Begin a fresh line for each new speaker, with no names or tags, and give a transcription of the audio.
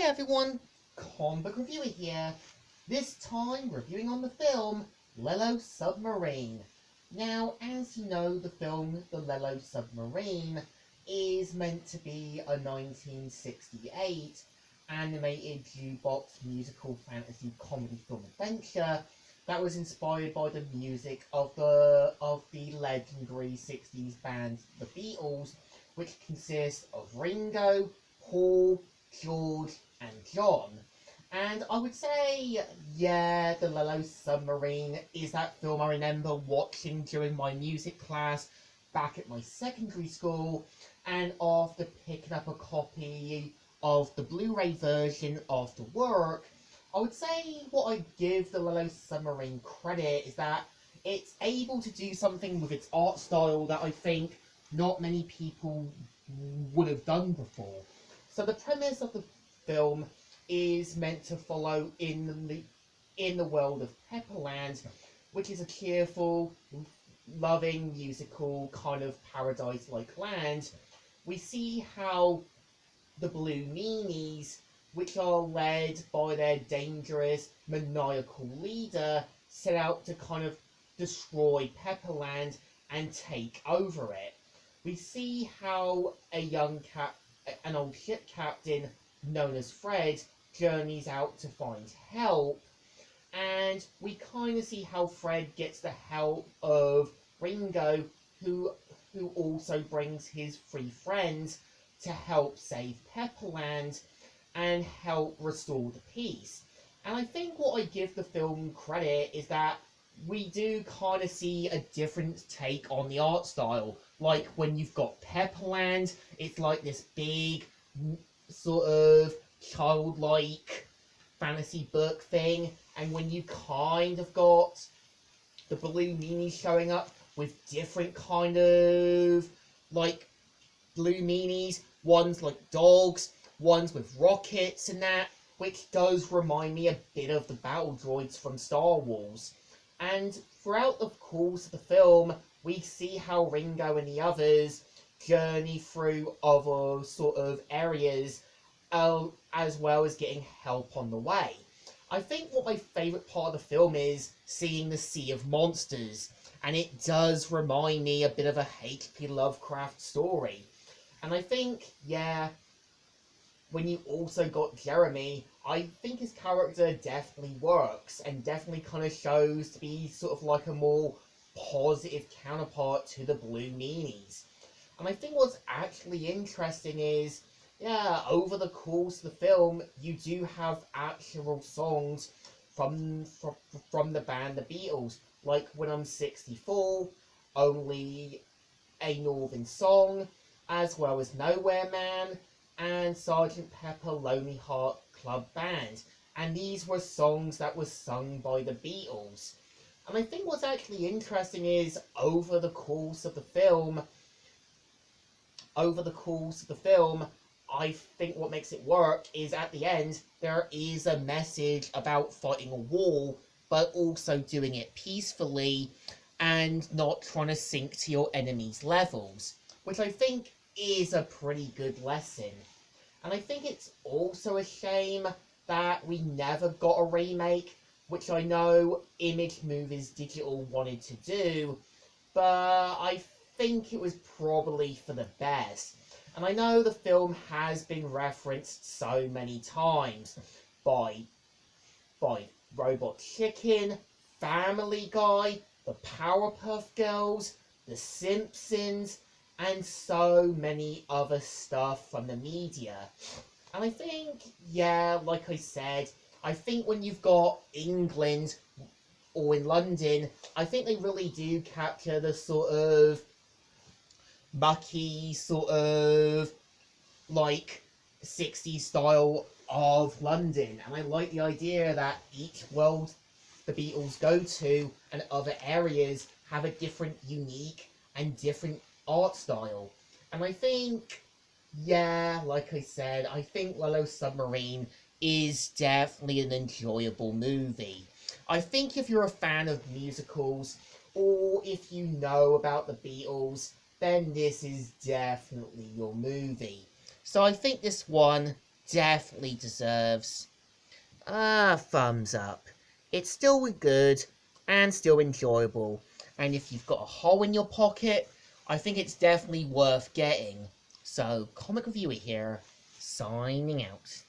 Hi everyone, Comic Book Reviewer here. This time reviewing on the film Lilo Submarine. Now, as you know, the film The Lilo Submarine is meant to be a 1968 animated jukebox musical fantasy comedy film adventure that was inspired by the music of the legendary 60s band The Beatles, which consists of Ringo, Paul, George, and John. And I would say, yeah, The Lilo Submarine is that film I remember watching during my music class back at my secondary school, and after picking up a copy of the Blu-ray version of the work, I would say what I give The Lilo Submarine credit is that it's able to do something with its art style that I think not many people would have done before. So the premise of the film is meant to follow in the world of Pepperland, which is a cheerful, loving, musical kind of paradise-like land. We see how the Blue Meanies, which are led by their dangerous, maniacal leader, set out to kind of destroy Pepperland and take over it. We see how an old ship captain known as Fred journeys out to find help, and we kind of see how Fred gets the help of Ringo, who also brings his three friends to help save Pepperland and help restore the peace. And I think what I give the film credit is that we do kind of see a different take on the art style. Like when you've got Pepperland, it's like this big sort of childlike fantasy book thing, and when you kind of got the Blue Meanies showing up with different kind of like Blue Meanies, ones like dogs, ones with rockets and that, which does remind me a bit of the battle droids from Star Wars. And throughout the course of the film, we see how Ringo and the others journey through other sort of areas, as well as getting help on the way. I think what my favourite part of the film is seeing the Sea of Monsters, and it does remind me a bit of a H.P. Lovecraft story. And I think, yeah, when you also got Jeremy, I think his character definitely works and definitely kind of shows to be sort of like a more positive counterpart to the Blue Meanies. And I think what's actually interesting is, yeah, over the course of the film, you do have actual songs from the band The Beatles, like When I'm 64, Only a Northern Song, as well as Nowhere Man, and Sergeant Pepper Lonely Heart Club Band. And these were songs that were sung by the Beatles. And I think what's actually interesting is over the course of the film, I think what makes it work is at the end, there is a message about fighting a war, but also doing it peacefully and not trying to sink to your enemy's levels, which I think is a pretty good lesson. And I think it's also a shame that we never got a remake, which I know Image Movies Digital wanted to do, but I think it was probably for the best. And I know the film has been referenced so many times by Robot Chicken, Family Guy, The Powerpuff Girls, The Simpsons, and so many other stuff from the media. And I think, yeah, like I said, I think when you've got England or in London, I think they really do capture the sort of mucky, sort of like 60s style of London. And I like the idea that each world the Beatles go to and other areas have a different, unique, and different art style. And I think, yeah, like I said, I think Lilo Submarine is definitely an enjoyable movie. I think if you're a fan of musicals, or if you know about the Beatles, then this is definitely your movie. So I think this one definitely deserves a thumbs up. It's still good and still enjoyable, and if you've got a hole in your pocket, I think it's definitely worth getting. So, Comic Reviewer here, signing out.